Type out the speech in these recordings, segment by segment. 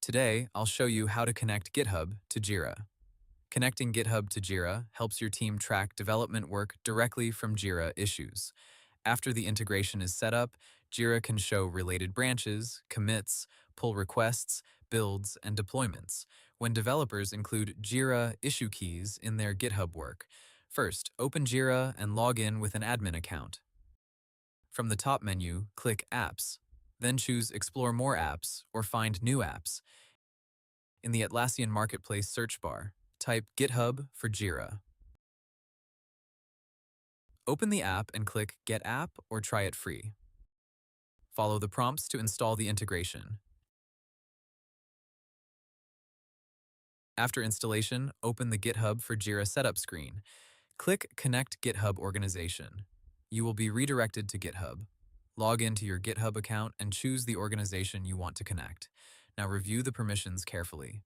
Today, I'll show you how to connect GitHub to Jira. Connecting GitHub to Jira helps your team track development work directly from Jira issues. After the integration is set up, Jira can show related branches, commits, pull requests, builds, and deployments when developers include Jira issue keys in their GitHub work. First, open Jira and log in with an admin account. From the top menu, click Apps. Then choose Explore More Apps or Find New Apps. In the Atlassian Marketplace search bar, type GitHub for Jira. Open the app and click Get App or Try it free. Follow the prompts to install the integration. After installation, open the GitHub for Jira setup screen. Click Connect GitHub Organization. You will be redirected to GitHub. Log into your GitHub account and choose the organization you want to connect. Now review the permissions carefully.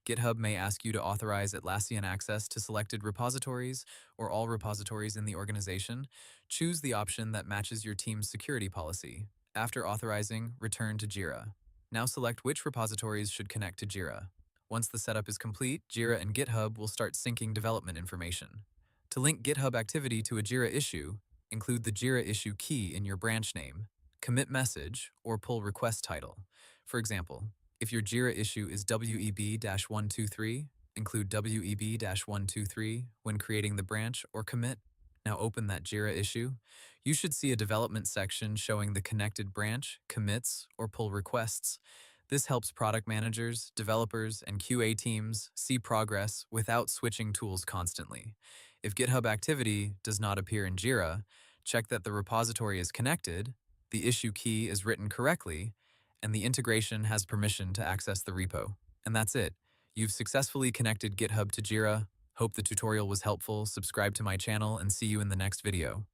GitHub may ask you to authorize Atlassian access to selected repositories or all repositories in the organization. Choose the option that matches your team's security policy. After authorizing, return to Jira. Now select which repositories should connect to Jira. Once the setup is complete, Jira and GitHub will start syncing development information. To link GitHub activity to a Jira issue, include the Jira issue key in your branch name, commit message, or pull request title. For example, if your Jira issue is WEB-123, include WEB-123 when creating the branch or commit. Now open that Jira issue. You should see a development section showing the connected branch, commits, or pull requests. This helps product managers, developers, and QA teams see progress without switching tools constantly. If GitHub activity does not appear in Jira, check that the repository is connected, the issue key is written correctly, and the integration has permission to access the repo. And that's it. You've successfully connected GitHub to Jira. Hope the tutorial was helpful. Subscribe to my channel and see you in the next video.